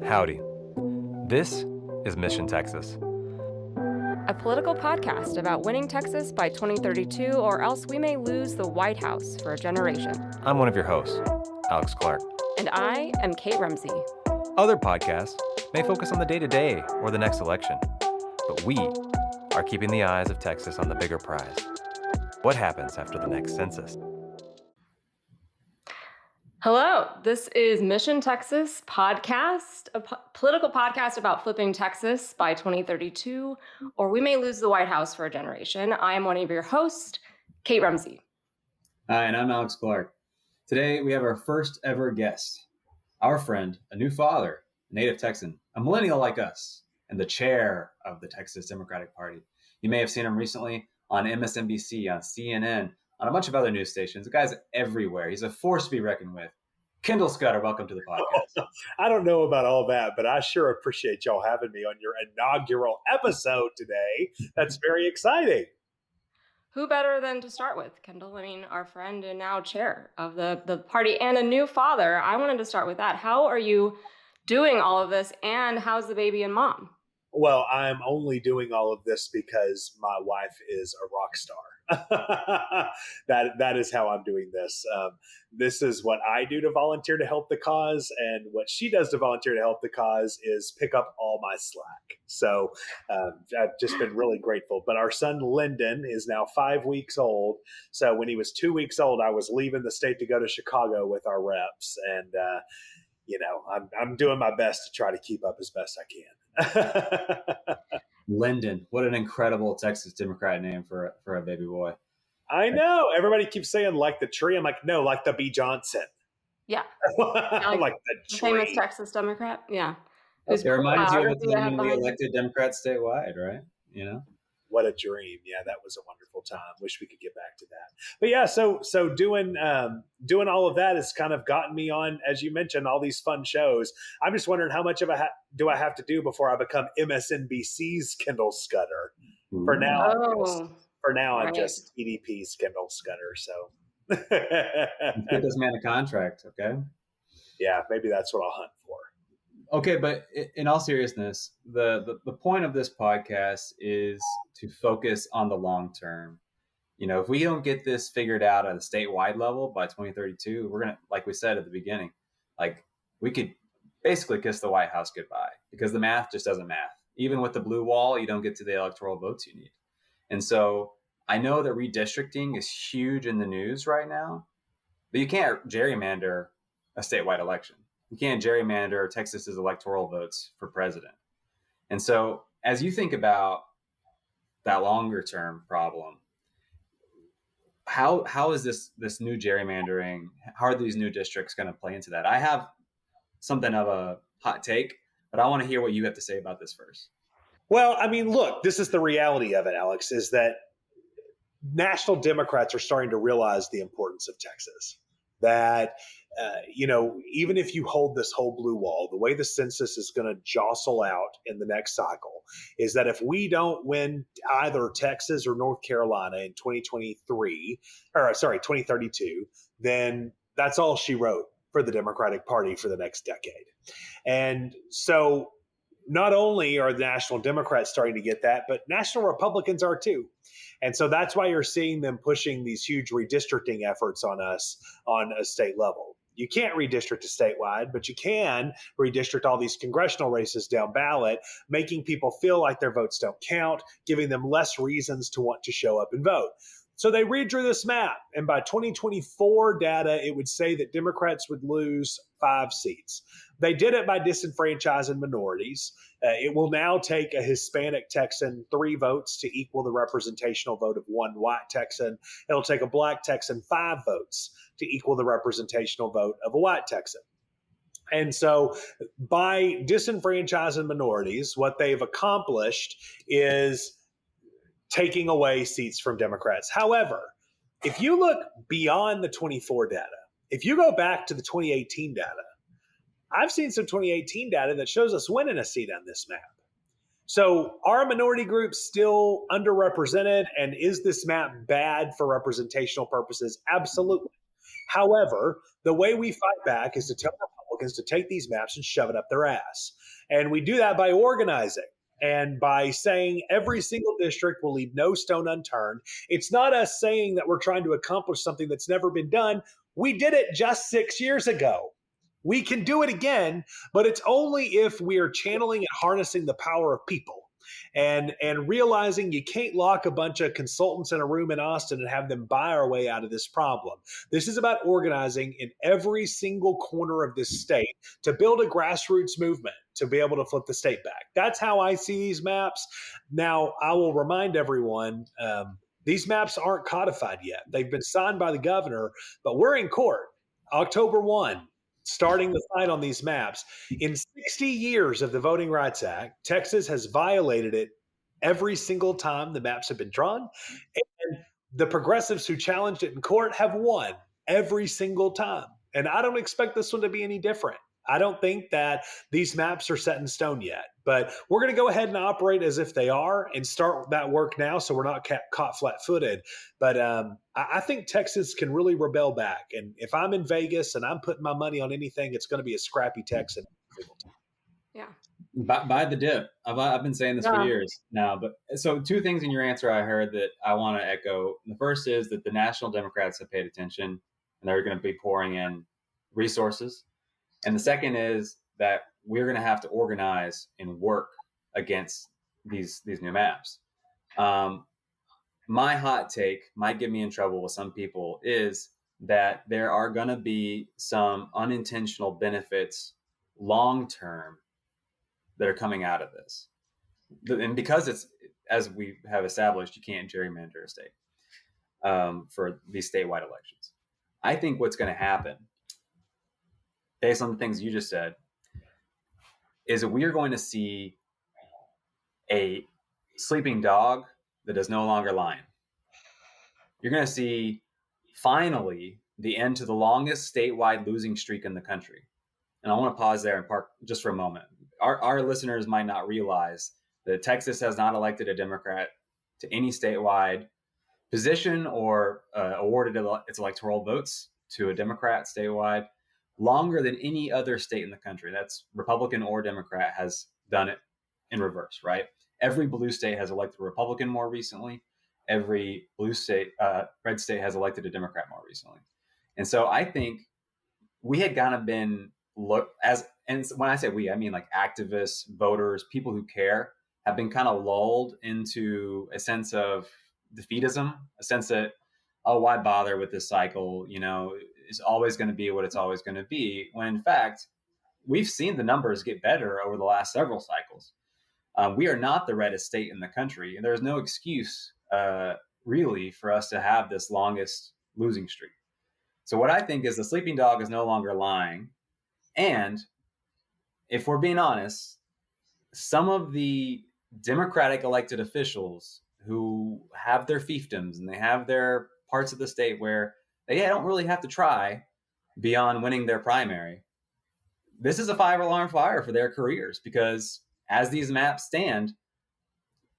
Howdy. This is Mission Texas, a political podcast about winning Texas by 2032, or else we may lose the White House for a generation. I'm one of your hosts, Alex Clark. And I am Kate Rumsey. Other podcasts may focus on the day-to-day or the next election, but we are keeping the eyes of Texas on the bigger prize. What happens after the next census? Hello, this is Mission Texas podcast, a political podcast about flipping Texas by 2032, or we may lose the White House for a generation. I am one of your hosts, Kate Rumsey. Hi, and I'm Alex Clark. Today, we have our first ever guest, our friend, a new father, a native Texan, a millennial like us, and the chair of the Texas Democratic Party. You may have seen him recently on MSNBC, on CNN, on a bunch of other news stations. The guy's everywhere. He's a force to be reckoned with. Kendall Scudder, welcome to the podcast. I don't know about all that, but I sure appreciate y'all having me on your inaugural episode today. That's very exciting. Who better than to start with, Kendall? I mean, our friend and now chair of the party and a new father. I wanted to start with that. How are you doing all of this, and how's the baby and mom? Well, I'm only doing all of this because my wife is a rock star. That is how I'm doing this. This is what I do to volunteer to help the cause, and what she does to volunteer to help the cause is pick up all my slack. So I've just been really grateful. But our son Lyndon is now 5 weeks old. So when he was 2 weeks old, I was leaving the state to go to Chicago with our reps, and I'm doing my best to try to keep up as best I can. Lyndon, what an incredible Texas Democrat name for a baby boy. I know. Everybody keeps saying like the tree. I'm like, no, like the B. Johnson. Yeah. Like the tree. Famous Texas Democrat. Yeah. It reminds you of when we elected Democrats statewide, right? You know? What a dream. Yeah, that was a wonderful time. Wish we could get back to that. But yeah, so doing all of that has kind of gotten me on, as you mentioned, all these fun shows. I'm just wondering how much of do I have to do before I become MSNBC's Kendall Scudder? For now, I'm just EDP's Kendall Scudder. So get this man a contract, okay? Yeah, maybe that's what I'll hunt for. Okay, but in all seriousness, the point of this podcast is to focus on the long term. You know, if we don't get this figured out at a statewide level by 2032, we're gonna, like we said at the beginning, like we could basically kiss the White House goodbye, because the math just doesn't math. Even with the blue wall, you don't get to the electoral votes you need. And so I know that redistricting is huge in the news right now, but you can't gerrymander a statewide election. You can't gerrymander Texas's electoral votes for president. And so as you think about that longer term problem, how is this new gerrymandering, how are these new districts going to play into that? I have something of a hot take, but I want to hear what you have to say about this first. Well, I mean, look, this is the reality of it, Alex, is that national Democrats are starting to realize the importance of Texas. That, even if you hold this whole blue wall, the way the census is going to jostle out in the next cycle is that if we don't win either Texas or North Carolina in 2032, then that's all she wrote for the Democratic Party for the next decade. And so not only are the national Democrats starting to get that, but national Republicans are too. And so that's why you're seeing them pushing these huge redistricting efforts on us on a state level. You can't redistrict a statewide, but you can redistrict all these congressional races down ballot, making people feel like their votes don't count, giving them less reasons to want to show up and vote. So they redrew this map, and by 2024 data, it would say that Democrats would lose 5 seats. They did it by disenfranchising minorities. It will now take a Hispanic Texan 3 votes to equal the representational vote of 1 white Texan. It'll take a black Texan 5 votes to equal the representational vote of a white Texan. And so by disenfranchising minorities, what they've accomplished is taking away seats from Democrats. However, if you look beyond the 24 data, if you go back to the 2018 data, I've seen some 2018 data that shows us winning a seat on this map. So are minority groups still underrepresented? And is this map bad for representational purposes? Absolutely. However, the way we fight back is to tell Republicans to take these maps and shove it up their ass. And we do that by organizing and by saying every single district will leave no stone unturned. It's not us saying that we're trying to accomplish something that's never been done. We did it just 6 years ago. We can do it again, but it's only if we are channeling and harnessing the power of people and realizing you can't lock a bunch of consultants in a room in Austin and have them buy our way out of this problem. This is about organizing in every single corner of this state to build a grassroots movement to be able to flip the state back. That's how I see these maps. Now, I will remind everyone, these maps aren't codified yet. They've been signed by the governor, but we're in court October 1. Starting the fight on these maps. In 60 years of the Voting Rights Act, Texas has violated it every single time the maps have been drawn. And the progressives who challenged it in court have won every single time. And I don't expect this one to be any different. I don't think that these maps are set in stone yet, but we're going to go ahead and operate as if they are and start that work now so we're not caught flat-footed. But I think Texas can really rebel back. And if I'm in Vegas and I'm putting my money on anything, it's going to be a scrappy Texan. Yeah. Buy the dip. I've been saying this for years now. But so two things in your answer I heard that I want to echo. The first is that the national Democrats have paid attention and they're going to be pouring in resources. And the second is that we're going to have to organize and work against these new maps. My hot take might get me in trouble with some people is that there are going to be some unintentional benefits long term that are coming out of this. And because it's, as we have established, you can't gerrymander a state for these statewide elections. I think what's going to happen, based on the things you just said, is that we are going to see a sleeping dog that is no longer lying. You're going to see finally the end to the longest statewide losing streak in the country. And I want to pause there and park just for a moment. Our listeners might not realize that Texas has not elected a Democrat to any statewide position or awarded its electoral votes to a Democrat statewide longer than any other state in the country. That's Republican or Democrat has done it in reverse, right? Every blue state has elected a Republican more recently. Every red state has elected a Democrat more recently. And so I think we had kind of been and when I say we, I mean like activists, voters, people who care, have been kind of lulled into a sense of defeatism, a sense that, oh, why bother with this cycle? You know, it's always going to be what it's always going to be. When in fact, we've seen the numbers get better over the last several cycles. We are not the reddest state in the country, and there's no excuse really for us to have this longest losing streak. So what I think is the sleeping dog is no longer lying. And if we're being honest, some of the Democratic elected officials who have their fiefdoms and they have their parts of the state where they don't really have to try beyond winning their primary, this is a 5-alarm fire for their careers, because as these maps stand,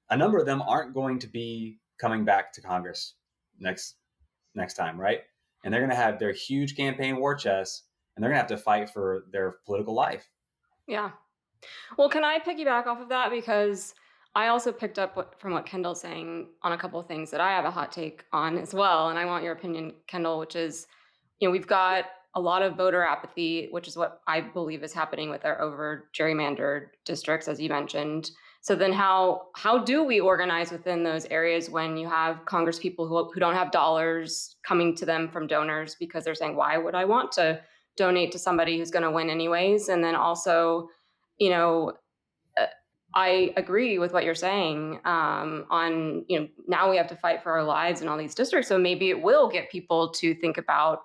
a number of them aren't going to be coming back to Congress next time, right? And they're going to have their huge campaign war chest, and they're going to have to fight for their political life. Yeah. Well, can I piggyback off of that? Because I also picked up from what Kendall's saying on a couple of things that I have a hot take on as well. And I want your opinion, Kendall, which is, we've got a lot of voter apathy, which is what I believe is happening with our over gerrymandered districts, as you mentioned. So then how do we organize within those areas when you have Congress people who don't have dollars coming to them from donors because they're saying, why would I want to donate to somebody who's going to win anyways? And then also, I agree with what you're saying on, now we have to fight for our lives in all these districts. So maybe it will get people to think about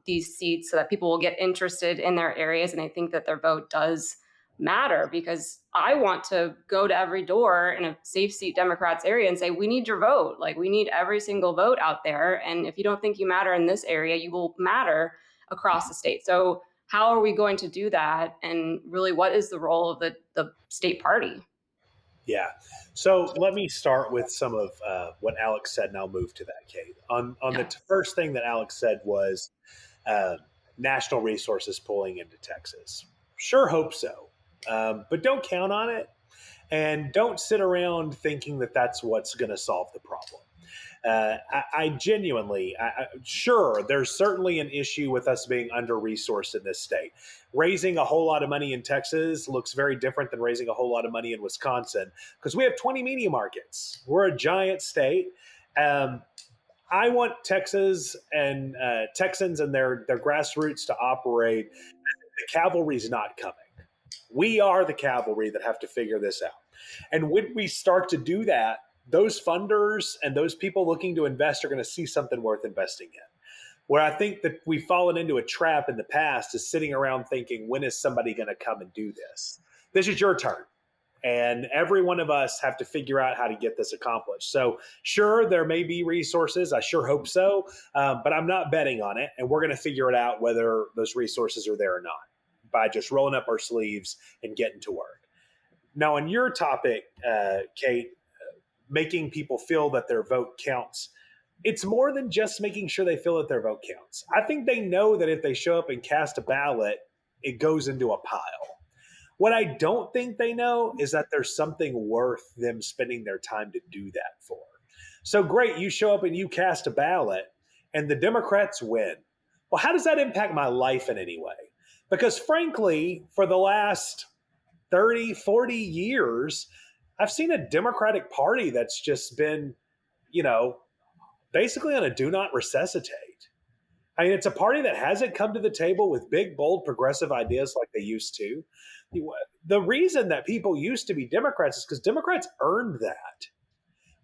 these seats so that people will get interested in their areas. And I think that their vote does matter, because I want to go to every door in a safe seat Democrats area and say, we need your vote. Like, we need every single vote out there. And if you don't think you matter in this area, you will matter across the state. So how are we going to do that? And really, what is the role of the state party? Yeah. So let me start with some of what Alex said, and I'll move to that, Kate. On the first thing that Alex said was national resources pulling into Texas. Sure hope so. But don't count on it. And don't sit around thinking that that's what's going to solve the problem. I genuinely, sure, there's certainly an issue with us being under-resourced in this state. Raising a whole lot of money in Texas looks very different than raising a whole lot of money in Wisconsin because we have 20 media markets. We're a giant state. I want Texas and Texans and their grassroots to operate. The cavalry's not coming. We are the cavalry that have to figure this out. And when we start to do that, those funders and those people looking to invest are going to see something worth investing in. Where I think that we've fallen into a trap in the past is sitting around thinking, when is somebody going to come and do this? This is your turn. And every one of us have to figure out how to get this accomplished. So sure, there may be resources. I sure hope so. But I'm not betting on it. And we're going to figure it out whether those resources are there or not by just rolling up our sleeves and getting to work. Now, on your topic, Kate, making people feel that their vote counts, it's more than just making sure they feel that their vote counts. I think they know that if they show up and cast a ballot, it goes into a pile. What I don't think they know is that there's something worth them spending their time to do that for. So great, you show up and you cast a ballot and the Democrats win. Well, how does that impact my life in any way? Because frankly, for the last 30, 40 years, I've seen a Democratic Party that's just been, basically on a do not resuscitate. I mean, it's a party that hasn't come to the table with big, bold, progressive ideas like they used to. The reason that people used to be Democrats is because Democrats earned that.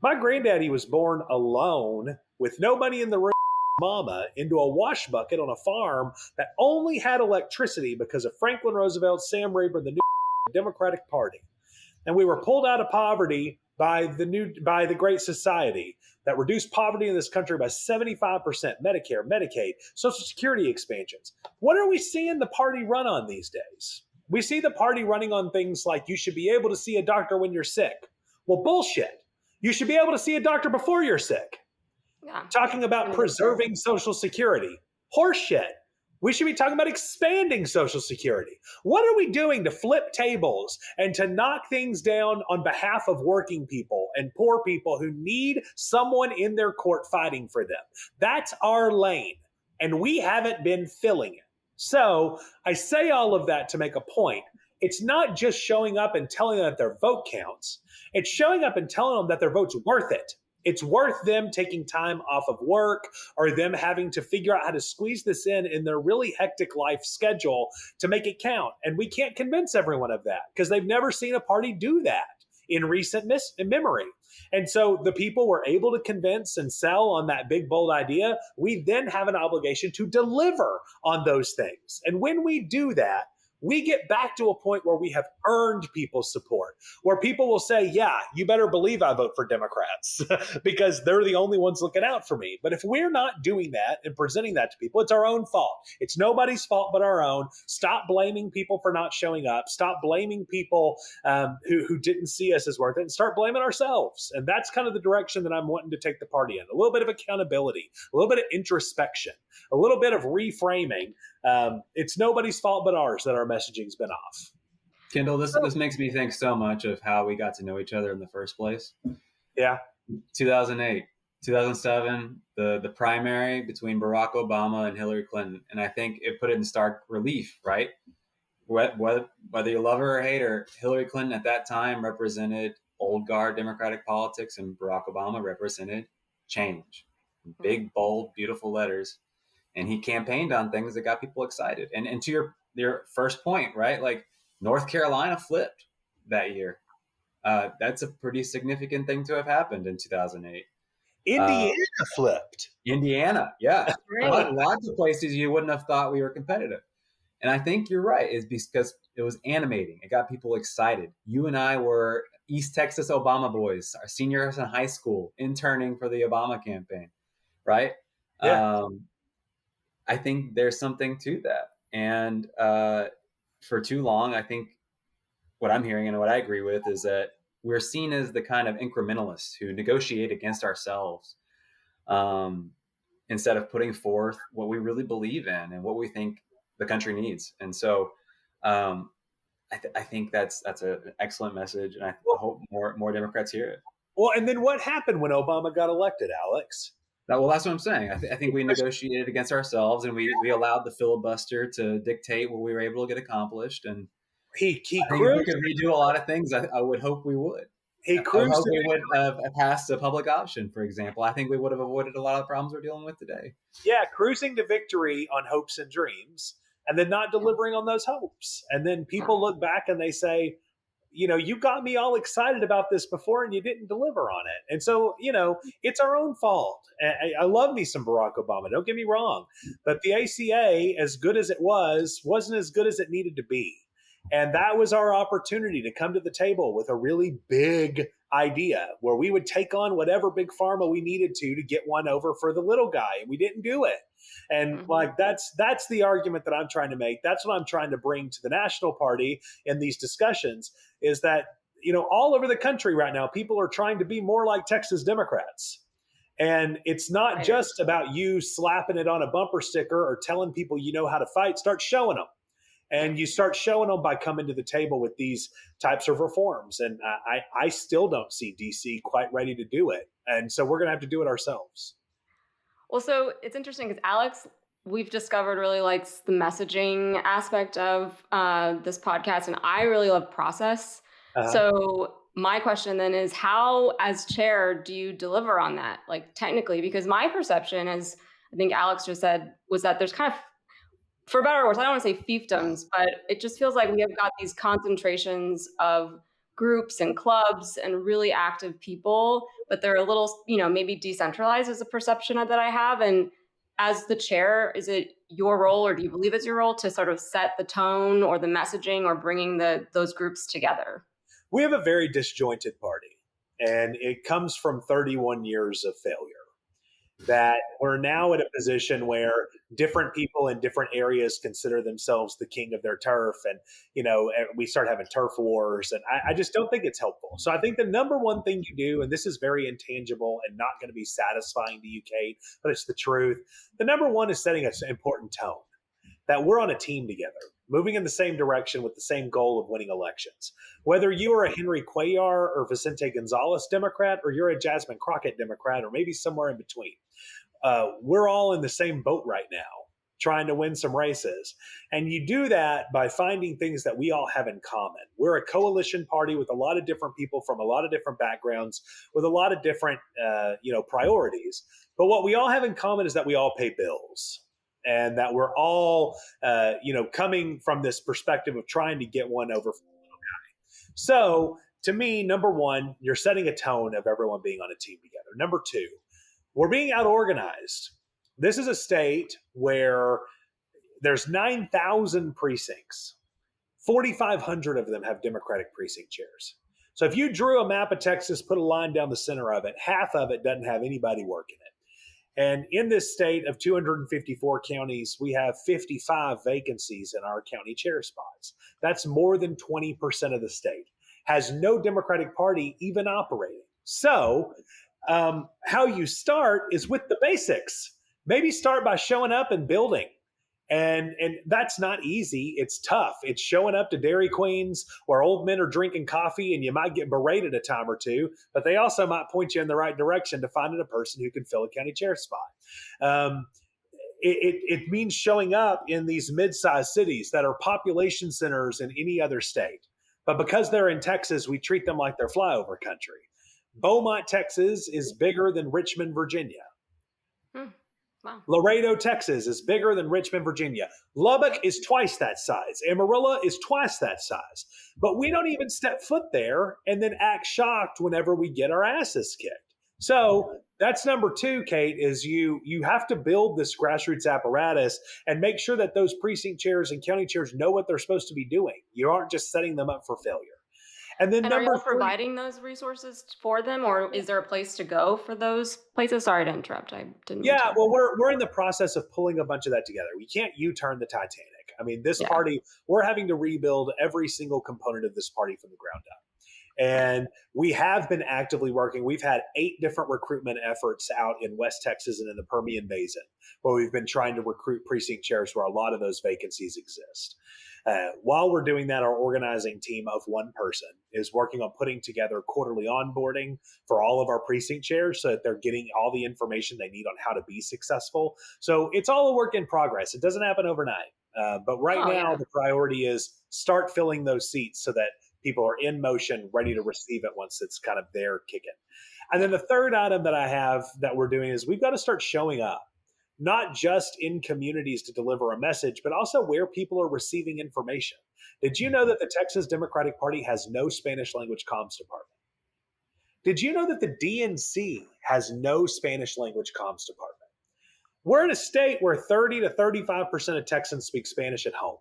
My granddaddy was born alone with no money in the room, mama, into a wash bucket on a farm that only had electricity because of Franklin Roosevelt, Sam Rayburn, the new Democratic Party. And we were pulled out of poverty by the Great Society that reduced poverty in this country by 75%, Medicare, Medicaid, Social Security expansions. What are we seeing the party run on these days? We see the party running on things like you should be able to see a doctor when you're sick. Well, bullshit. You should be able to see a doctor before you're sick. Yeah. Talking about preserving Social Security. Horseshit. We should be talking about expanding Social Security. What are we doing to flip tables and to knock things down on behalf of working people and poor people who need someone in their court fighting for them? That's our lane, and we haven't been filling it. So I say all of that to make a point. It's not just showing up and telling them that their vote counts. It's showing up and telling them that their vote's worth it. It's worth them taking time off of work or them having to figure out how to squeeze this in their really hectic life schedule to make it count. And we can't convince everyone of that because they've never seen a party do that in recent memory. And so the people we're able to convince and sell on that big, bold idea, we then have an obligation to deliver on those things. And when we do that, we get back to a point where we have earned people's support, where people will say, yeah, you better believe I vote for Democrats because they're the only ones looking out for me. But if we're not doing that and presenting that to people, it's our own fault. It's nobody's fault but our own. Stop blaming people for not showing up. Stop blaming people who didn't see us as worth it and start blaming ourselves. And that's kind of the direction that I'm wanting to take the party in. A little bit of accountability, a little bit of introspection, a little bit of reframing. It's nobody's fault but ours that our messaging's been off. Kendall, this makes me think so much of how we got to know each other in the first place. Yeah. 2008, 2007, the primary between Barack Obama and Hillary Clinton. And I think it put it in stark relief, right? Whether you love her or hate her, Hillary Clinton at that time represented old guard Democratic politics and Barack Obama represented change. Big, bold, beautiful letters. And he campaigned on things that got people excited. And to your first point, right? Like North Carolina flipped that year. That's a pretty significant thing to have happened in 2008. Indiana flipped. Indiana, yeah. Right. Lots of places you wouldn't have thought we were competitive. And I think you're right. It's because it was animating. It got people excited. You and I were East Texas Obama boys, our seniors in high school, interning for the Obama campaign, right? Yeah. I think there's something to that. And for too long, I think what I'm hearing and what I agree with is that we're seen as the kind of incrementalists who negotiate against ourselves instead of putting forth what we really believe in and what we think the country needs. And so I think that's an excellent message, and I hope more Democrats hear it. Well, and then what happened when Obama got elected, Alex? Well, that's what I'm saying. I think we negotiated against ourselves, and we allowed the filibuster to dictate what we were able to get accomplished. And he I think if we could redo a lot of things, I would hope we would. He cruised. I hope we would have passed a public option, for example. I think we would have avoided a lot of the problems we're dealing with today. Yeah, cruising to victory on hopes and dreams, and then not delivering on those hopes. And then people look back and they say, you got me all excited about this before and you didn't deliver on it. And so, it's our own fault. I love me some Barack Obama, don't get me wrong. But the ACA, as good as it wasn't as good as it needed to be. And that was our opportunity to come to the table with a really big idea where we would take on whatever big pharma we needed to get one over for the little guy. And we didn't do it. And that's the argument that I'm trying to make. That's what I'm trying to bring to the National Party in these discussions is that, all over the country right now, people are trying to be more like Texas Democrats. And it's not just about you slapping it on a bumper sticker or telling people you know how to fight. Start showing them. And you start showing them by coming to the table with these types of reforms. And I still don't see DC quite ready to do it. And so we're going to have to do it ourselves. Well, so it's interesting because Alex, we've discovered really likes the messaging aspect of this podcast. And I really love process. So my question then is how, as chair, do you deliver on that? Like technically, because my perception, as I think Alex just said, was that there's kind of, for better or worse, I don't want to say fiefdoms, but it just feels like we have got these concentrations of groups and clubs and really active people, but they're a little, maybe decentralized is a perception that I have. And as the chair, is it your role, or do you believe it's your role to sort of set the tone or the messaging or bringing those groups together? We have a very disjointed party, and it comes from 31 years of failure. That we're now in a position where different people in different areas consider themselves the king of their turf. And, we start having turf wars. And I just don't think it's helpful. So I think the number one thing you do, and this is very intangible and not going to be satisfying to you, Kate, but it's the truth. The number one is setting an important tone that we're on a team together, moving in the same direction with the same goal of winning elections. Whether you are a Henry Cuellar or Vicente Gonzalez Democrat, or you're a Jasmine Crockett Democrat, or maybe somewhere in between, we're all in the same boat right now, trying to win some races. And you do that by finding things that we all have in common. We're a coalition party with a lot of different people from a lot of different backgrounds, with a lot of different, priorities. But what we all have in common is that we all pay bills. And that we're all, coming from this perspective of trying to get one over for the little guy. So to me, number one, you're setting a tone of everyone being on a team together. Number two, we're being out-organized. This is a state where there's 9,000 precincts. 4,500 of them have Democratic precinct chairs. So if you drew a map of Texas, put a line down the center of it, half of it doesn't have anybody working it. And in this state of 254 counties, we have 55 vacancies in our county chair spots. That's more than 20% of the state. Has no Democratic Party even operating. So how you start is with the basics. Maybe start by showing up and building. And that's not easy. It's tough. It's showing up to Dairy Queens where old men are drinking coffee and you might get berated a time or two, but they also might point you in the right direction to finding a person who can fill a county chair spot. It means showing up in these mid-sized cities that are population centers in any other state. But because they're in Texas, we treat them like they're flyover country. Beaumont, Texas is bigger than Richmond, Virginia. Wow. Laredo, Texas is bigger than Richmond, Virginia. Lubbock is twice that size. Amarillo is twice that size. But we don't even step foot there and then act shocked whenever we get our asses kicked. So that's number two, Kate, is you have to build this grassroots apparatus and make sure that those precinct chairs and county chairs know what they're supposed to be doing. You aren't just setting them up for failure. And then are you providing those resources for them, or is there a place to go for those places? Sorry to interrupt. I didn't. Yeah, well, we're in the process of pulling a bunch of that together. We can't U-turn the Titanic. I mean, this party, we're having to rebuild every single component of this party from the ground up. And we have been actively working. We've had 8 different recruitment efforts out in West Texas and in the Permian Basin, where we've been trying to recruit precinct chairs where a lot of those vacancies exist. While we're doing that, our organizing team of one person is working on putting together quarterly onboarding for all of our precinct chairs so that they're getting all the information they need on how to be successful. So it's all a work in progress. It doesn't happen overnight. But right now, the priority is start filling those seats so that people are in motion, ready to receive it once it's kind of there kicking. And then the third item that I have that we're doing is we've got to start showing up, not just in communities to deliver a message, but also where people are receiving information. Did you know that the Texas Democratic Party has no Spanish language comms department? Did you know that the DNC has no Spanish language comms department? We're in a state where 30 to 35% of Texans speak Spanish at home.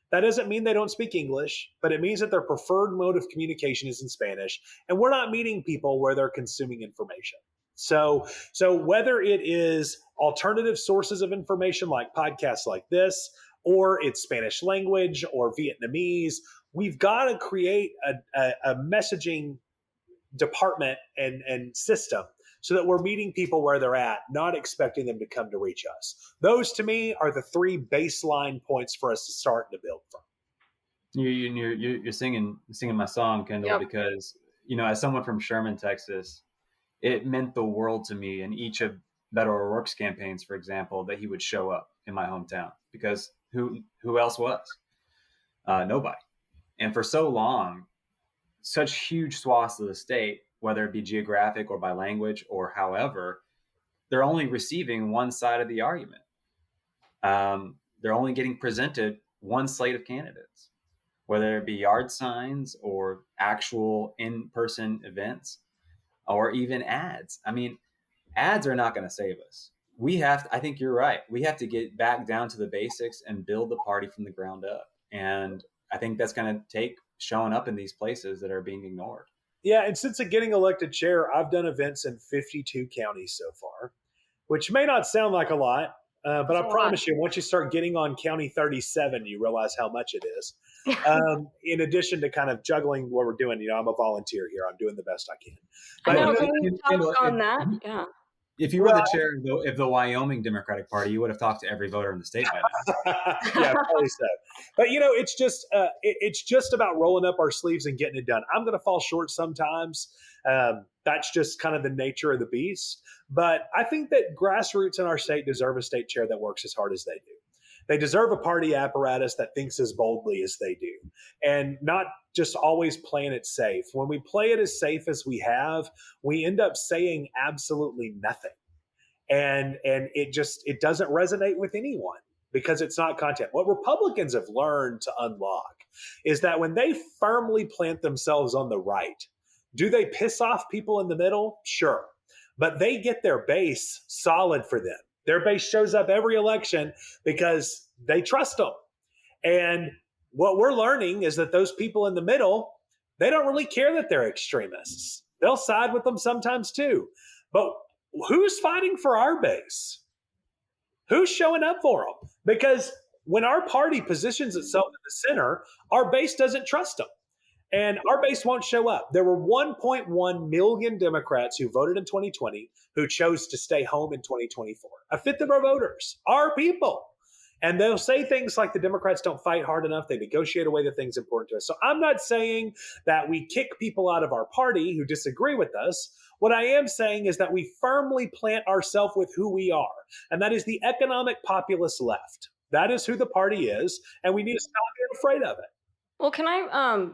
That doesn't mean they don't speak English, but it means that their preferred mode of communication is in Spanish, and we're not meeting people where they're consuming information. So whether it is alternative sources of information like podcasts like this, or it's Spanish language or Vietnamese, we've got to create a messaging department and system so that we're meeting people where they're at, not expecting them to come to reach us. Those, to me, are the 3 baseline points for us to start to build from. You're singing my song, Kendall, because, as someone from Sherman, Texas, it meant the world to me in each of Beto O'Rourke's campaigns, for example, that he would show up in my hometown, because who else was? Nobody. And for so long, such huge swaths of the state, whether it be geographic or by language or however, they're only receiving one side of the argument. They're only getting presented one slate of candidates, whether it be yard signs or actual in-person events or even ads. I mean, ads are not going to save us. I think you're right. We have to get back down to the basics and build the party from the ground up. And I think that's going to take showing up in these places that are being ignored. Yeah, and since getting elected chair, I've done events in 52 counties so far, which may not sound like a lot, but I promise you, once you start getting on county 37, you realize how much it is. In addition to kind of juggling what we're doing, I'm a volunteer here. I'm doing the best I can. But, I know, can you touch on that? Yeah. If you were the chair of the Wyoming Democratic Party, you would have talked to every voter in the state by now. Yeah, probably so. But it's just about rolling up our sleeves and getting it done. I'm going to fall short sometimes. That's just kind of the nature of the beast. But I think that grassroots in our state deserve a state chair that works as hard as they do. They deserve a party apparatus that thinks as boldly as they do, and not just always playing it safe. When we play it as safe as we have, we end up saying absolutely nothing. And it doesn't resonate with anyone because it's not content. What Republicans have learned to unlock is that when they firmly plant themselves on the right, do they piss off people in the middle? Sure. But they get their base solid for them. Their base shows up every election because they trust them. And what we're learning is that those people in the middle, they don't really care that they're extremists. They'll side with them sometimes too. But who's fighting for our base? Who's showing up for them? Because when our party positions itself in the center, our base doesn't trust them. And our base won't show up. There were 1.1 million Democrats who voted in 2020 who chose to stay home in 2024. A fifth of our voters are people. And they'll say things like the Democrats don't fight hard enough. They negotiate away the things important to us. So I'm not saying that we kick people out of our party who disagree with us. What I am saying is that we firmly plant ourselves with who we are. And that is the economic populist left. That is who the party is. And we need to stop being afraid of it. Well, can I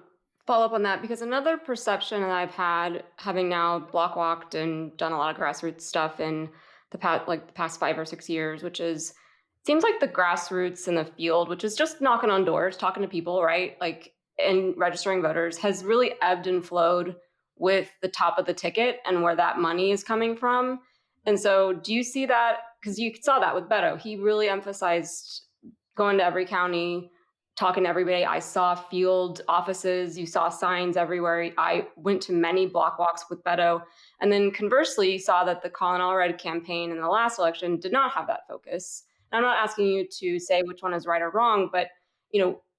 follow up on that? Because another perception that I've had, having now block walked and done a lot of grassroots stuff in the past 5 or 6 years, which is, seems like the grassroots in the field, which is just knocking on doors, talking to people, right? And registering voters, has really ebbed and flowed with the top of the ticket and where that money is coming from. And so do you see that? Because you saw that with Beto. He really emphasized going to every county, talking to everybody. I saw field offices. You saw signs everywhere. I went to many block walks with Beto. And then conversely, you saw that the Colin Allred campaign in the last election did not have that focus. And I'm not asking you to say which one is right or wrong, but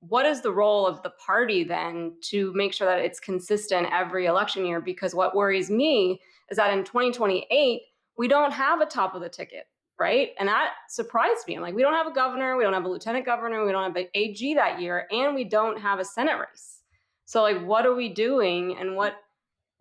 what is the role of the party then to make sure that it's consistent every election year? Because what worries me is that in 2028, we don't have a top of the ticket, right? And that surprised me. I'm like, we don't have a governor, we don't have a lieutenant governor, we don't have an AG that year, and we don't have a Senate race. So like, what are we doing, and what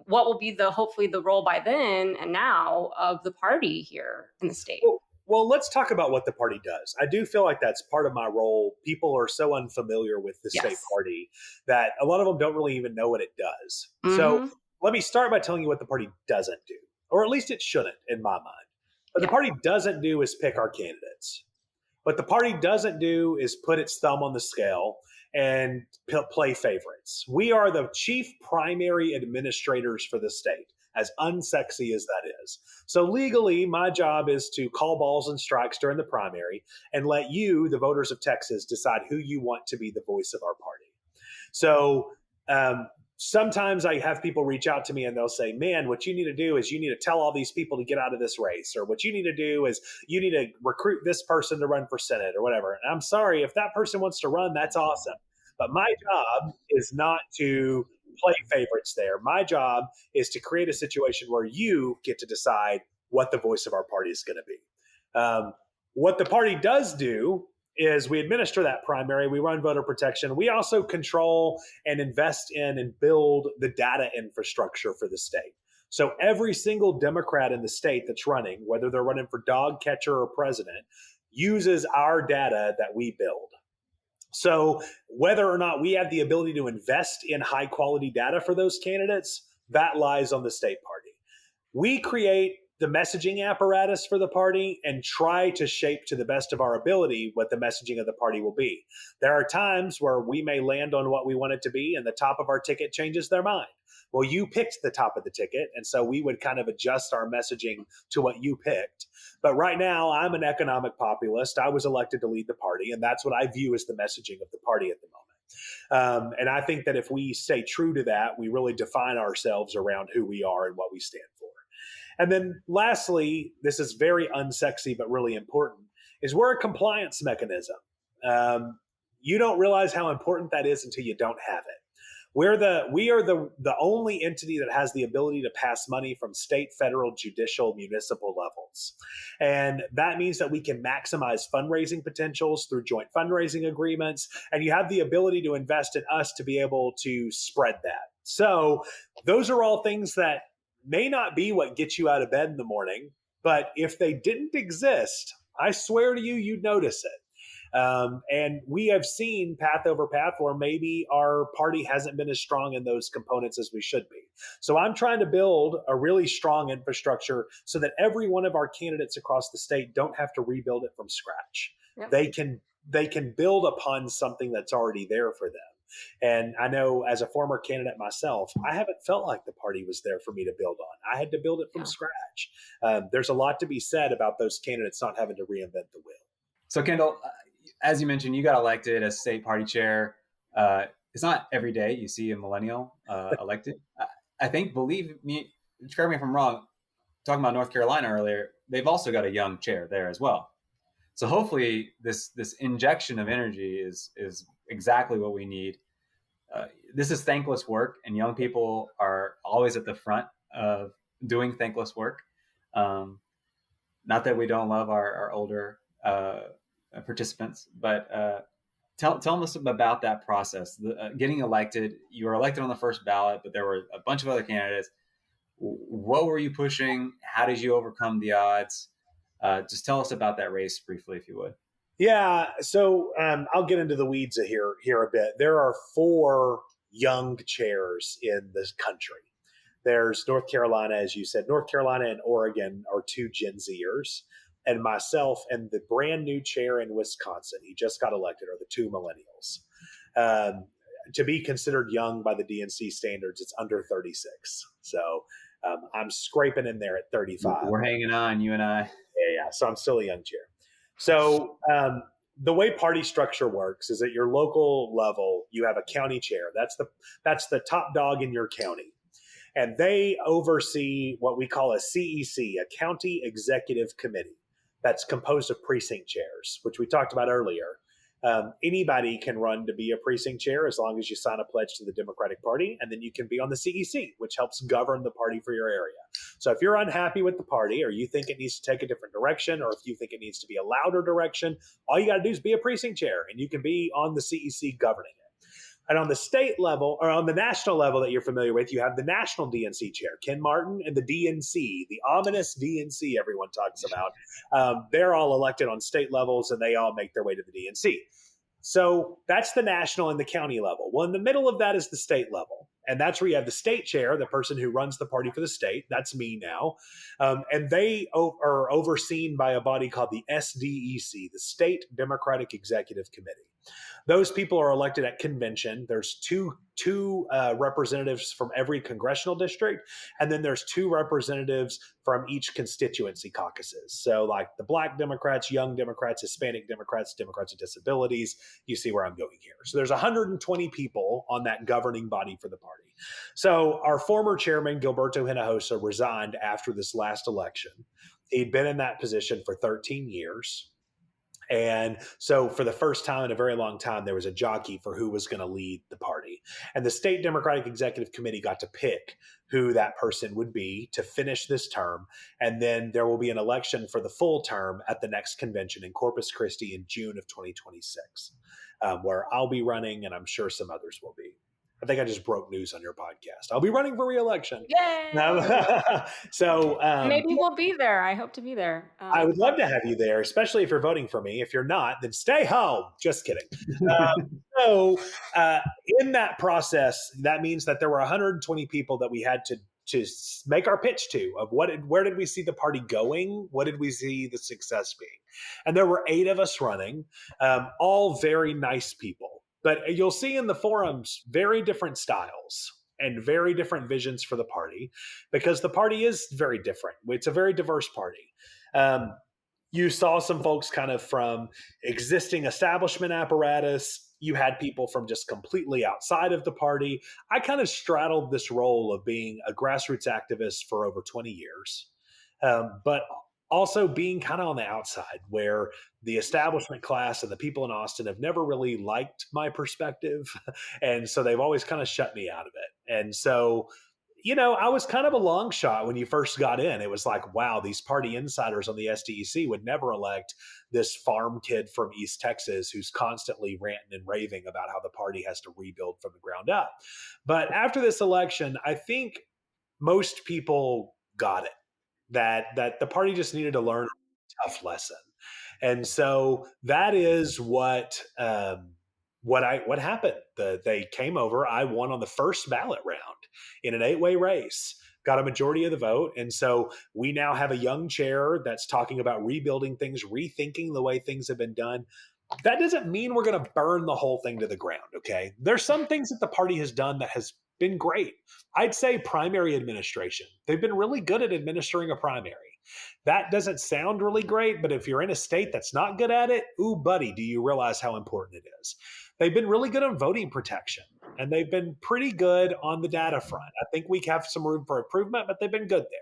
will be hopefully the role by then and now of the party here in the state? Well, let's talk about what the party does. I do feel like that's part of my role. People are so unfamiliar with the state party that a lot of them don't really even know what it does. So let me start by telling you what the party doesn't do, or at least it shouldn't in my mind. What the party doesn't do is pick our candidates. What the party doesn't do is put its thumb on the scale and play favorites. We are the chief primary administrators for the state, as unsexy as that is. So legally, my job is to call balls and strikes during the primary and let you, the voters of Texas, decide who you want to be the voice of our party. So sometimes I have people reach out to me and they'll say, man, what you need to do is you need to tell all these people to get out of this race, or what you need to do is you need to recruit this person to run for Senate or whatever. And I'm sorry, if that person wants to run, that's awesome. But my job is not to play favorites there. My job is to create a situation where you get to decide what the voice of our party is going to be. What the party does do is we administer that primary, we run voter protection. We also control and invest in and build the data infrastructure for the state. So every single Democrat in the state that's running, whether they're running for dog catcher or president, uses our data that we build. So whether or not we have the ability to invest in high quality data for those candidates, that lies on the state party. We create the messaging apparatus for the party and try to shape to the best of our ability what the messaging of the party will be. There are times where we may land on what we want it to be and the top of our ticket changes their mind. Well, you picked the top of the ticket, and so we would kind of adjust our messaging to what you picked. But right now, I'm an economic populist. I was elected to lead the party, and that's what I view as the messaging of the party at the moment. And I think that if we stay true to that, we really define ourselves around who we are and what we stand for. And then lastly, this is very unsexy but really important, is we're a compliance mechanism. You don't realize how important that is until you don't have it. We are the only entity that has the ability to pass money from state, federal, judicial, municipal levels. And that means that we can maximize fundraising potentials through joint fundraising agreements. And you have the ability to invest in us to be able to spread that. So those are all things that may not be what gets you out of bed in the morning, but if they didn't exist, I swear to you, you'd notice it. And we have seen path over path where maybe our party hasn't been as strong in those components as we should be. So I'm trying to build a really strong infrastructure so that every one of our candidates across the state don't have to rebuild it from scratch. Yep. They can build upon something that's already there for them. And I know as a former candidate myself, I haven't felt like the party was there for me to build on. I had to build it from scratch. There's a lot to be said about those candidates not having to reinvent the wheel. So Kendall, as you mentioned, you got elected as state party chair. It's not every day you see a millennial elected. I think, believe me, correct me if I'm wrong, talking about North Carolina earlier, they've also got a young chair there as well. So hopefully this injection of energy is exactly what we need. This is thankless work, and young people are always at the front of doing thankless work. Not that we don't love our older participants, but tell us about that process. Getting elected, you were elected on the first ballot, but there were a bunch of other candidates. What were you pushing? How did you overcome the odds? Just tell us about that race briefly, if you would. Yeah, so I'll get into the weeds here a bit. There are 4 young chairs in this country. There's North Carolina, as you said. North Carolina and Oregon are 2 Gen Zers. And myself and the brand new chair in Wisconsin, he just got elected, are the 2 millennials. To be considered young by the DNC standards, it's under 36. So I'm scraping in there at 35. We're hanging on, you and I. Yeah. So I'm still a young chair. So the way party structure works is at your local level, you have a county chair. That's the top dog in your county. And they oversee what we call a CEC, a County Executive Committee. That's composed of precinct chairs, which we talked about earlier. Anybody can run to be a precinct chair as long as you sign a pledge to the Democratic Party, and then you can be on the CEC, which helps govern the party for your area. So if you're unhappy with the party, or you think it needs to take a different direction, or if you think it needs to be a louder direction, all you got to do is be a precinct chair, and you can be on the CEC governing it. And on the state level, or on the national level that you're familiar with, you have the national DNC chair, Ken Martin, and the DNC, the ominous DNC everyone talks about. They're all elected on state levels, and they all make their way to the DNC. So that's the national and the county level. Well, in the middle of that is the state level. And that's where you have the state chair, the person who runs the party for the state. That's me now. And they are overseen by a body called the SDEC, the State Democratic Executive Committee. Those people are elected at convention. There's two representatives from every congressional district, and then there's 2 representatives from each constituency caucuses. So like the Black Democrats, Young Democrats, Hispanic Democrats, Democrats with Disabilities. You see where I'm going here. So there's 120 people on that governing body for the party. So our former chairman, Gilberto Hinojosa, resigned after this last election. He'd been in that position for 13 years. And so for the first time in a very long time, there was a jockey for who was going to lead the party. And the State Democratic Executive Committee got to pick who that person would be to finish this term. And then there will be an election for the full term at the next convention in Corpus Christi in June of 2026, where I'll be running, and I'm sure some others will be. I think I just broke news on your podcast. I'll be running for re-election. Yay! So maybe we'll be there. I hope to be there. I would love to have you there, especially if you're voting for me. If you're not, then stay home. Just kidding. So in that process, that means that there were 120 people that we had to make our pitch to of where did we see the party going? What did we see the success being? And there were 8 of us running, all very nice people. But you'll see in the forums very different styles and very different visions for the party, because the party is very different. It's a very diverse party. You saw some folks kind of from existing establishment apparatus. You had people from just completely outside of the party. I kind of straddled this role of being a grassroots activist for over 20 years, but also being kind of on the outside, where the establishment class and the people in Austin have never really liked my perspective. And so they've always kind of shut me out of it. And so, I was kind of a long shot when you first got in. It was like, wow, these party insiders on the SDEC would never elect this farm kid from East Texas who's constantly ranting and raving about how the party has to rebuild from the ground up. But after this election, I think most people got it. That the party just needed to learn a tough lesson. And so that is what happened. They came over. I won on the first ballot round in an 8-way race, got a majority of the vote. And so we now have a young chair that's talking about rebuilding things, rethinking the way things have been done. That doesn't mean we're going to burn the whole thing to the ground, okay? There's some things that the party has done that has been great. I'd say primary administration. They've been really good at administering a primary. That doesn't sound really great, but if you're in a state that's not good at it, ooh, buddy, do you realize how important it is? They've been really good on voting protection, and they've been pretty good on the data front. I think we have some room for improvement, but they've been good there.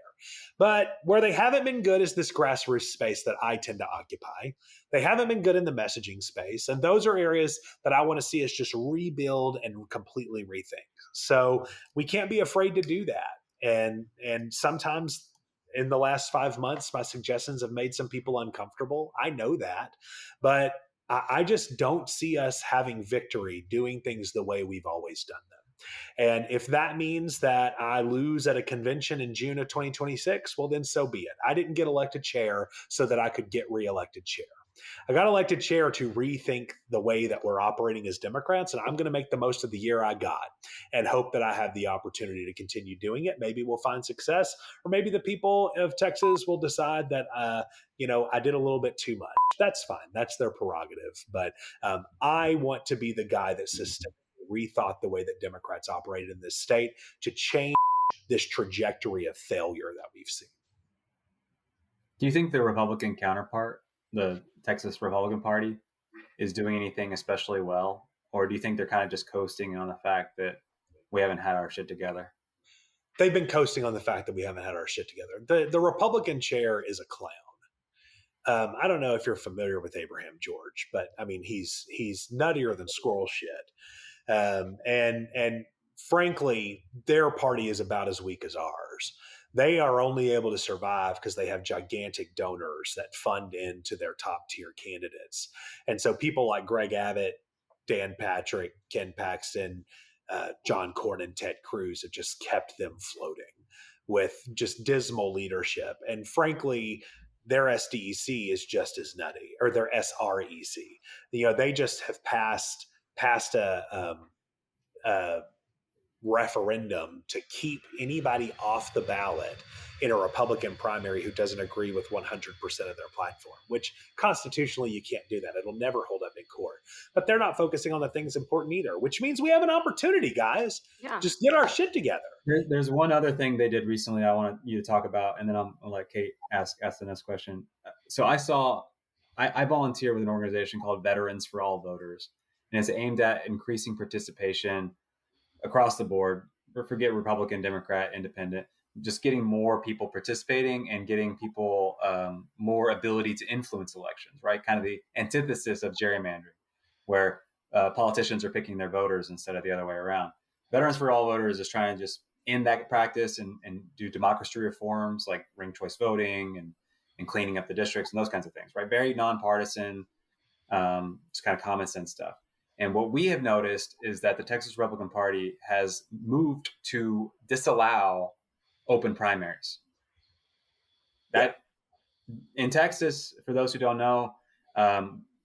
But where they haven't been good is this grassroots space that I tend to occupy. They haven't been good in the messaging space. And those are areas that I want to see us just rebuild and completely rethink. So we can't be afraid to do that. And sometimes in the last 5 months, my suggestions have made some people uncomfortable. I know that. But I just don't see us having victory doing things the way we've always done them. And if that means that I lose at a convention in June of 2026, well, then so be it. I didn't get elected chair so that I could get reelected chair. I got elected chair to rethink the way that we're operating as Democrats, and I'm going to make the most of the year I got and hope that I have the opportunity to continue doing it. Maybe we'll find success, or maybe the people of Texas will decide that, I did a little bit too much. That's fine. That's their prerogative. But I want to be the guy that systemically rethought the way that Democrats operated in this state to change this trajectory of failure that we've seen. Do you think the Republican counterpart, the Texas Republican Party, is doing anything especially well? Or do you think they're kind of just coasting on the fact that we haven't had our shit together? They've been coasting on the fact that we haven't had our shit together. The Republican chair is a clown. I don't know if you're familiar with Abraham George, but I mean, he's nuttier than squirrel shit. And frankly, their party is about as weak as ours. They are only able to survive because they have gigantic donors that fund into their top tier candidates. And so people like Greg Abbott, Dan Patrick, Ken Paxton, John Cornyn, Ted Cruz have just kept them floating with just dismal leadership. And frankly, their SDEC is just as nutty, or their SREC. They just have passed a referendum to keep anybody off the ballot in a Republican primary who doesn't agree with 100% of their platform, which constitutionally you can't do that. It'll never hold up in court. But they're not focusing on the things important either, which means we have an opportunity, guys. Yeah. Just get our shit together. There's one other thing they did recently I want you to talk about, and then I'll let Kate ask the next question. So I volunteer with an organization called Veterans for All Voters, and it's aimed at increasing participation across the board. Forget Republican, Democrat, Independent, just getting more people participating and getting people more ability to influence elections, right? Kind of the antithesis of gerrymandering, where politicians are picking their voters instead of the other way around. Veterans for All Voters is trying to just end that practice and do democracy reforms like ranked choice voting and cleaning up the districts and those kinds of things, right? Very nonpartisan, just kind of common sense stuff. And what we have noticed is that the Texas Republican Party has moved to disallow open primaries. That in Texas, for those who don't know,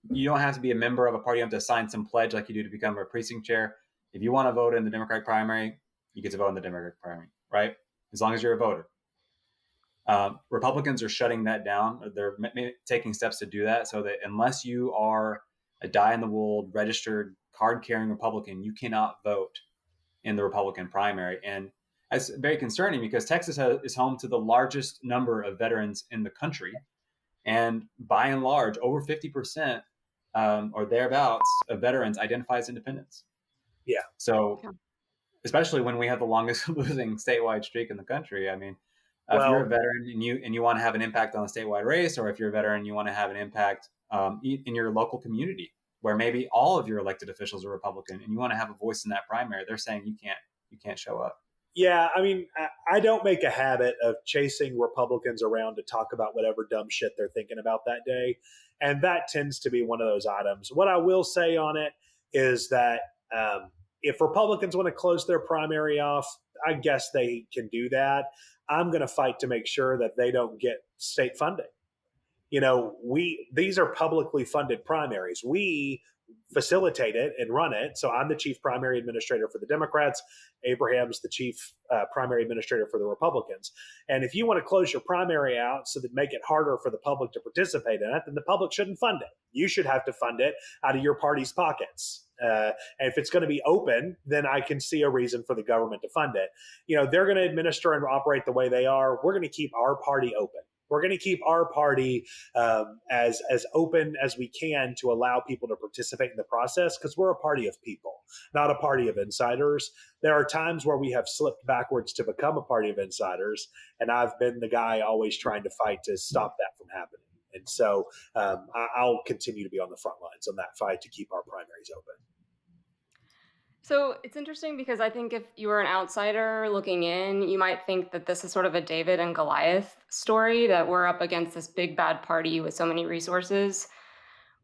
you don't have to be a member of a party. You have to sign some pledge like you do to become a precinct chair. If you want to vote in the Democratic primary, you get to vote in the Democratic primary, right? As long as you're a voter. Republicans are shutting that down. They're taking steps to do that so that unless you are a die-in-the-wool registered card-carrying Republican, you cannot vote in the Republican primary. And that's very concerning because Texas is home to the largest number of veterans in the country. And by and large, over 50% or thereabouts of veterans identify as independents. Yeah. So especially when we have the longest losing statewide streak in the country. I mean, if you're a veteran and you want to have an impact on the statewide race, or if you're a veteran and you want to have an impact in your local community where maybe all of your elected officials are Republican and you want to have a voice in that primary, they're saying you can't show up. Yeah, I mean, I don't make a habit of chasing Republicans around to talk about whatever dumb shit they're thinking about that day. And that tends to be one of those items. What I will say on it is that if Republicans want to close their primary off, I guess they can do that. I'm going to fight to make sure that they don't get state funding. These are publicly funded primaries. We facilitate it and run it. So I'm the chief primary administrator for the Democrats. Abraham's the chief primary administrator for the Republicans. And if you want to close your primary out so that make it harder for the public to participate in it, then the public shouldn't fund it. You should have to fund it out of your party's pockets. And if it's going to be open, then I can see a reason for the government to fund it. They're going to administer and operate the way they are. We're going to keep our party open. We're going to keep our party as open as we can to allow people to participate in the process because we're a party of people, not a party of insiders. There are times where we have slipped backwards to become a party of insiders, and I've been the guy always trying to fight to stop that from happening. And so I'll continue to be on the front lines on that fight to keep our primaries open. So it's interesting because I think if you were an outsider looking in, you might think that this is sort of a David and Goliath story, that we're up against this big bad party with so many resources.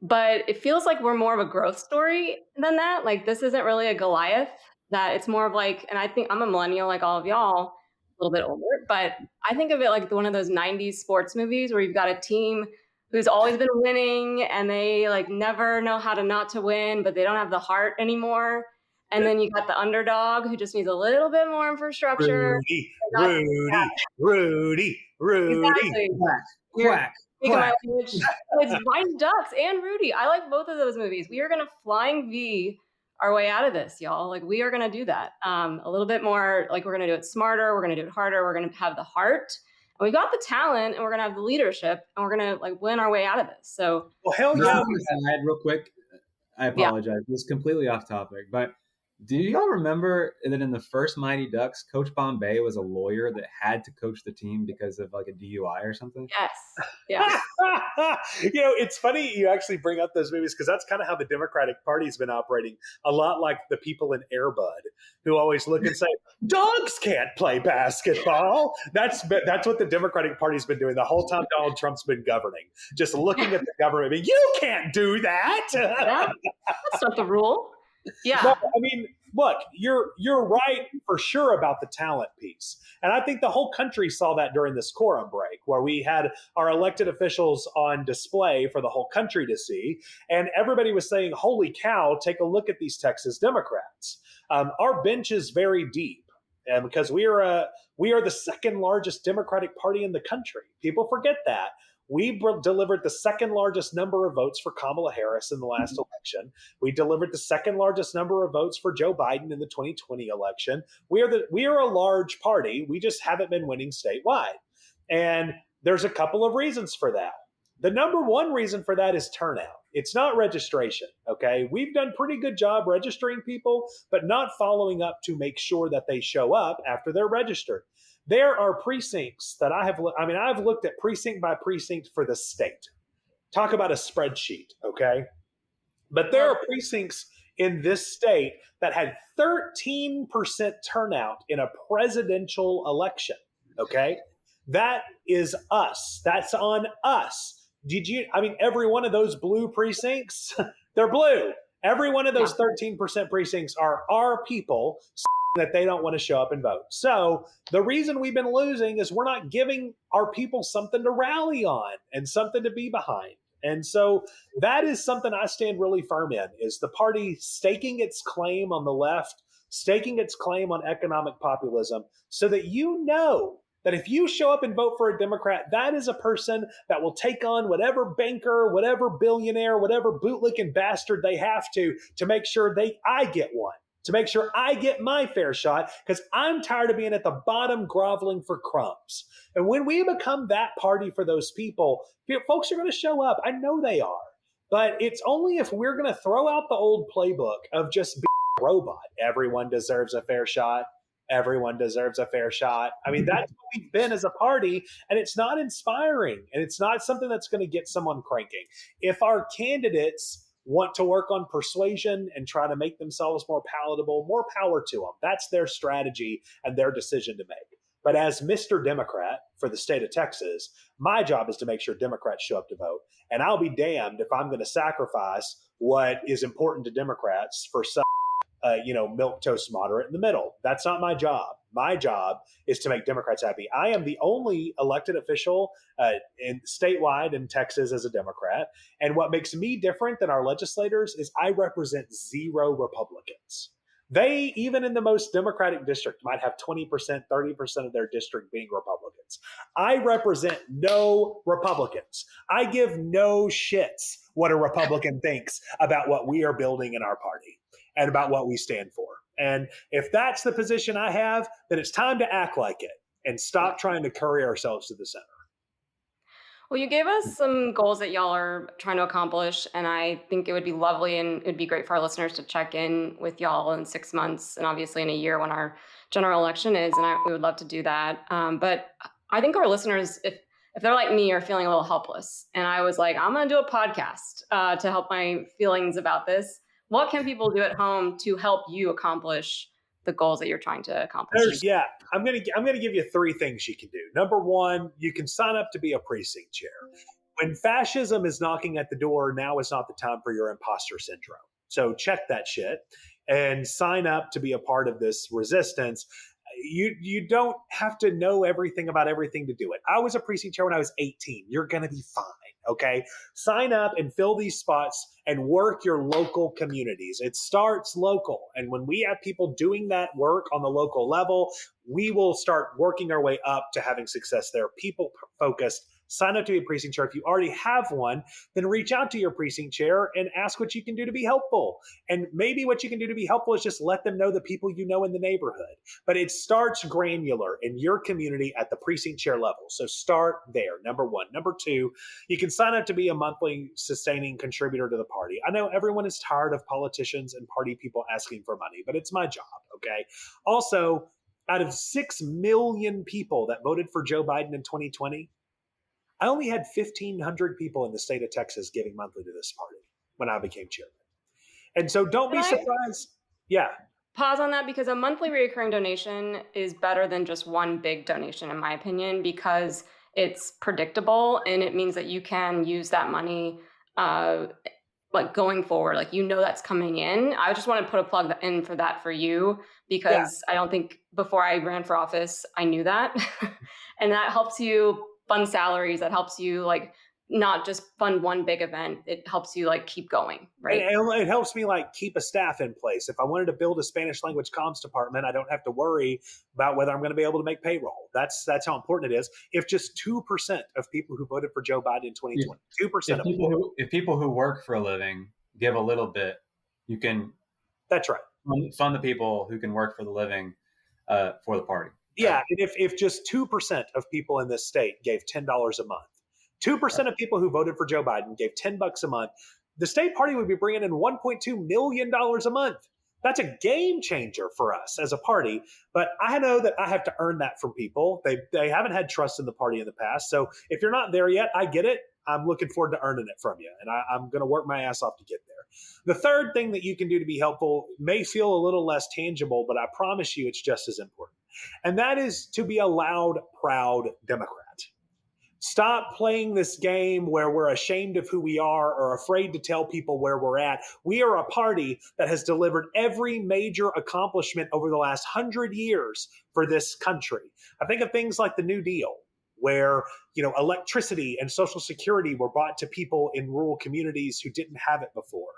But it feels like we're more of a growth story than that. Like this isn't really a Goliath, that it's more of like, and I think I'm a millennial like all of y'all, a little bit older, but I think of it like one of those 90s sports movies where you've got a team who's always been winning and they like never know how to not to win, but they don't have the heart anymore. And then you got the underdog who just needs a little bit more infrastructure. Rudy. Exactly. Quack. It's Mighty Ducks and Rudy. I like both of those movies. We are going to flying V our way out of this, y'all. Like we are going to do that a little bit more. Like we're going to do it smarter. We're going to do it harder. We're going to have the heart. And we got the talent, and we're going to have the leadership, and we're going to like win our way out of this. So, well, hell yeah. Real quick, I apologize. This is completely off topic, but Do y'all remember that in the first Mighty Ducks, Coach Bombay was a lawyer that had to coach the team because of like a DUI or something? Yes. Yes. It's funny you actually bring up those movies because that's kind of how the Democratic Party's been operating. A lot like the people in Air Bud who always look and say, dogs can't play basketball. That's what the Democratic Party's been doing the whole time Donald Trump's been governing. Just looking at the government, being, you can't do that. Yeah, that's not the rule. Yeah. No, I mean, look, you're right for sure about the talent piece. And I think the whole country saw that during this quorum break, where we had our elected officials on display for the whole country to see. And everybody was saying, holy cow, take a look at these Texas Democrats. Our bench is very deep. And because we are the second largest Democratic Party in the country. People forget that. We delivered the second largest number of votes for Kamala Harris in the last election. We delivered the second largest number of votes for Joe Biden in the 2020 election. We are a large party. We just haven't been winning statewide. And there's a couple of reasons for that. The number one reason for that is turnout. It's not registration, okay? We've done a pretty good job registering people, but not following up to make sure that they show up after they're registered. There are precincts that I've looked at precinct by precinct for the state. Talk about a spreadsheet, okay? But there are precincts in this state that had 13% turnout in a presidential election, okay? That is us. That's on us. Every one of those blue precincts, they're blue. Every one of those 13% precincts are our people that they don't want to show up and vote. So the reason we've been losing is we're not giving our people something to rally on and something to be behind. And so that is something I stand really firm in, is the party staking its claim on the left, staking its claim on economic populism, so that you know that if you show up and vote for a Democrat, that is a person that will take on whatever banker, whatever billionaire, whatever bootlicking bastard they have to make sure I get one, to make sure I get my fair shot, because I'm tired of being at the bottom groveling for crumbs. And when we become that party for those people, folks are going to show up. I know they are. But it's only if we're going to throw out the old playbook of just being a robot. Everyone deserves a fair shot. Everyone deserves a fair shot. I mean, that's what we've been as a party, and it's not inspiring, and it's not something that's going to get someone cranking. If our candidates want to work on persuasion and try to make themselves more palatable, more power to them. That's their strategy and their decision to make. But as Mr. Democrat for the state of Texas, my job is to make sure Democrats show up to vote. And I'll be damned if I'm going to sacrifice what is important to Democrats for some milquetoast moderate in the middle. That's not my job. My job is to make Democrats happy. I am the only elected official in statewide in Texas as a Democrat. And what makes me different than our legislators is I represent 0 Republicans. They, even in the most Democratic district, might have 20%, 30% of their district being Republicans. I represent no Republicans. I give no shits what a Republican thinks about what we are building in our party and about what we stand for. And if that's the position I have, then it's time to act like it and stop trying to curry ourselves to the center. Well, you gave us some goals that y'all are trying to accomplish, and I think it would be lovely and it'd be great for our listeners to check in with y'all in 6 months and obviously in a year when our general election is, and we would love to do that. But I think our listeners, if they're like me, are feeling a little helpless, and I was like, I'm going to do a podcast to help my feelings about this. What can people do at home to help you accomplish the goals that you're trying to accomplish? I'm gonna give you 3 things you can do. Number 1, you can sign up to be a precinct chair. When fascism is knocking at the door, now is not the time for your imposter syndrome. So check that shit and sign up to be a part of this resistance. You don't have to know everything about everything to do it. I was a precinct chair when I was 18. You're going to be fine, okay? Sign up and fill these spots and work your local communities. It starts local. And when we have people doing that work on the local level, we will start working our way up to having success there. People-focused, sign up to be a precinct chair. If you already have one, then reach out to your precinct chair and ask what you can do to be helpful. And maybe what you can do to be helpful is just let them know the people you know in the neighborhood. But it starts granular in your community at the precinct chair level. So start there, number one. Number two, you can sign up to be a monthly sustaining contributor to the party. I know everyone is tired of politicians and party people asking for money, but it's my job, okay? Also, out of 6 million people that voted for Joe Biden in 2020, I only had 1,500 people in the state of Texas giving monthly to this party when I became chairman. And so don't be surprised. Yeah. Pause on that, because a monthly recurring donation is better than just one big donation, in my opinion, because it's predictable and it means that you can use that money like going forward, like that's coming in. I just want to put a plug in for that for you, because I don't think before I ran for office I knew that. And that helps you fund salaries. That helps you like not just fund one big event. It helps you like keep going, right? And it helps me like keep a staff in place. If I wanted to build a Spanish language comms department, I don't have to worry about whether I'm going to be able to make payroll. That's how important it is. If just 2% of people who voted for Joe Biden in 2020, 2% of people. If people who work for a living give a little bit, you can. That's right. Fund the people who can work for the living for the party. Yeah, and if just 2% of people in this state gave $10 a month, 2% of people who voted for Joe Biden gave $10 a month, the state party would be bringing in $1.2 million a month. That's a game changer for us as a party. But I know that I have to earn that from people. They haven't had trust in the party in the past. So if you're not there yet, I get it. I'm looking forward to earning it from you. And I'm going to work my ass off to get there. The third thing that you can do to be helpful may feel a little less tangible, but I promise you it's just as important. And that is to be a loud, proud Democrat. Stop playing this game where we're ashamed of who we are or afraid to tell people where we're at. We are a party that has delivered every major accomplishment over the last 100 years for this country. I think of things like the New Deal, where electricity and Social Security were brought to people in rural communities who didn't have it before,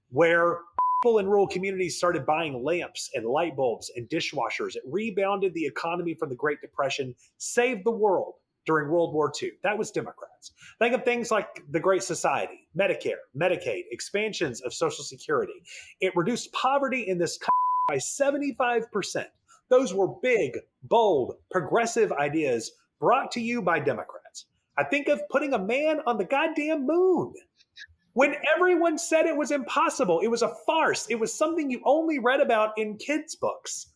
where people in rural communities started buying lamps and light bulbs and dishwashers. It rebounded the economy from the Great Depression, saved the world during World War II. That was Democrats. Think of things like the Great Society, Medicare, Medicaid, expansions of Social Security. It reduced poverty in this country by 75%. Those were big, bold, progressive ideas brought to you by Democrats. I think of putting a man on the goddamn moon. When everyone said it was impossible, it was a farce. It was something you only read about in kids' books.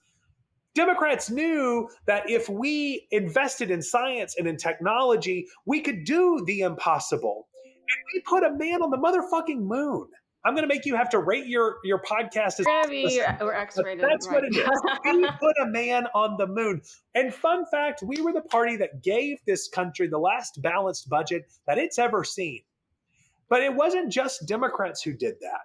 Democrats knew that if we invested in science and in technology, we could do the impossible. And we put a man on the motherfucking moon. I'm going to make you have to rate your podcast. We're X-rated. That's right. What it is. We put a man on the moon. And fun fact, we were the party that gave this country the last balanced budget that it's ever seen. But it wasn't just Democrats who did that.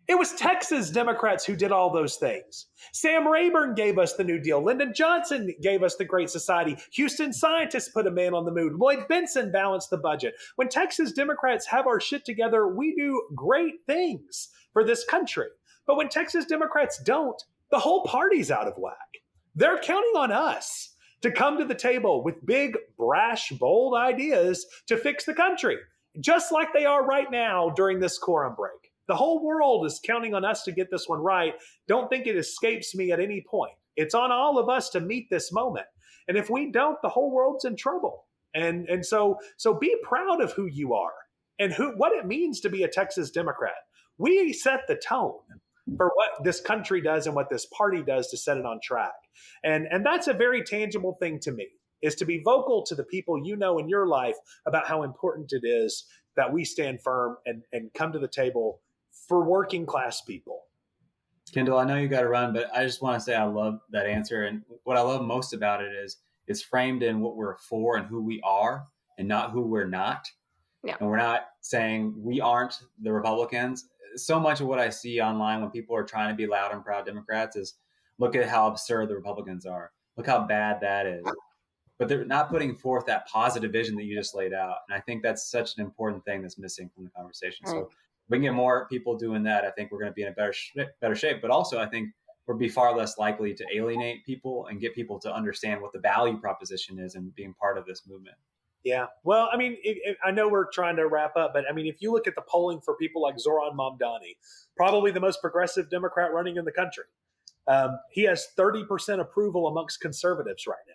It was Texas Democrats who did all those things. Sam Rayburn gave us the New Deal. Lyndon Johnson gave us the Great Society. Houston scientists put a man on the moon. Lloyd Bentsen balanced the budget. When Texas Democrats have our shit together, we do great things for this country. But when Texas Democrats don't, the whole party's out of whack. They're counting on us to come to the table with big, brash, bold ideas to fix the country, just like they are right now during this quorum break. The whole world is counting on us to get this one right. Don't think it escapes me at any point. It's on all of us to meet this moment. And if we don't, the whole world's in trouble. And so be proud of who you are and what it means to be a Texas Democrat. We set the tone for what this country does and what this party does to set it on track. And that's a very tangible thing to me, is to be vocal to the people you know in your life about how important it is that we stand firm and come to the table for working class people. Kendall, I know you got to run, but I just want to say I love that answer. And what I love most about it is it's framed in what we're for and who we are and not who we're not. Yeah. And we're not saying we aren't the Republicans. So much of what I see online when people are trying to be loud and proud Democrats is look at how absurd the Republicans are. Look how bad that is. But they're not putting forth that positive vision that you just laid out. And I think that's such an important thing that's missing from the conversation. Right. So we can get more people doing that. I think we're going to be in a better shape. But also, I think we'll be far less likely to alienate people and get people to understand what the value proposition is and being part of this movement. Yeah. Well, I mean, I know we're trying to wrap up, but I mean, if you look at the polling for people like Zoran Mamdani, probably the most progressive Democrat running in the country, he has 30% approval amongst conservatives right now.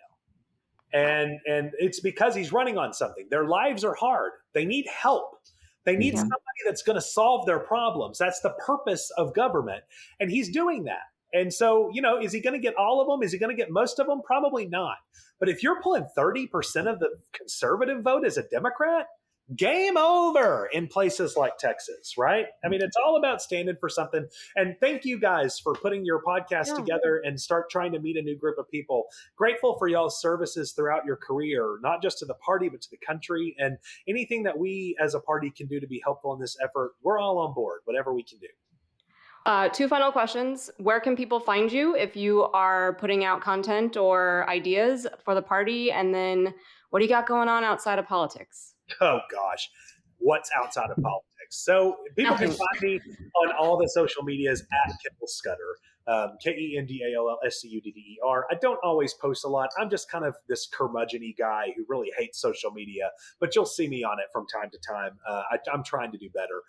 And it's because he's running on something. Their lives are hard. They need help. They need Yeah. somebody that's going to solve their problems. That's the purpose of government. And he's doing that. And so, is he going to get all of them? Is he going to get most of them? Probably not. But if you're pulling 30% of the conservative vote as a Democrat, game over in places like Texas, right? I mean, it's all about standing for something. And thank you guys for putting your podcast together and start trying to meet a new group of people. Grateful for y'all's services throughout your career, not just to the party, but to the country. And anything that we as a party can do to be helpful in this effort, we're all on board, whatever we can do. 2 final questions. Where can people find you if you are putting out content or ideas for the party? And then what do you got going on outside of politics? Oh, gosh. What's outside of politics? So people can find me on all the social medias at Kendall Scudder, KENDALLSCUDDER. I don't always post a lot. I'm just kind of this curmudgeon-y guy who really hates social media, but you'll see me on it from time to time. I'm trying to do better.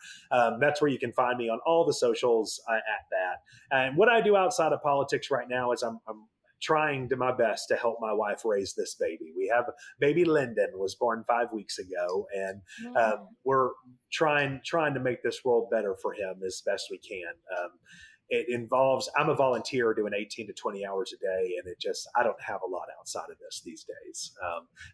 That's where you can find me on all the socials at that. And what I do outside of politics right now is I'm trying to my best to help my wife raise this baby. We have baby Lyndon was born 5 weeks ago, and we're trying to make this world better for him as best we can. It involves, I'm a volunteer doing 18 to 20 hours a day, and I don't have a lot outside of this these days.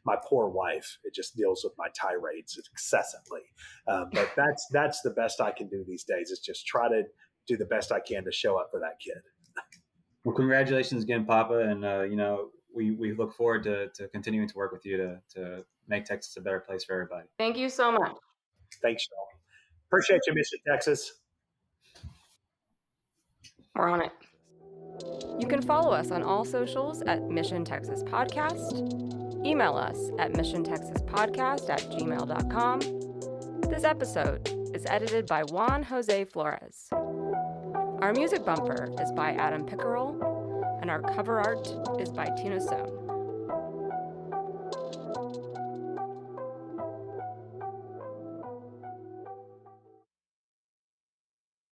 My poor wife, it just deals with my tirades excessively. But that's the best I can do these days, is just try to do the best I can to show up for that kid. Well, congratulations again, Papa. And, we look forward to continuing to work with you to make Texas a better place for everybody. Thank you so much. Thanks, Sean. Appreciate you, Mission Texas. We're on it. You can follow us on all socials at Mission Texas Podcast. Email us at missiontexaspodcast@gmail.com. This episode is edited by Juan Jose Flores. Our music bumper is by Adam Pickerel, and our cover art is by Tina Sohn.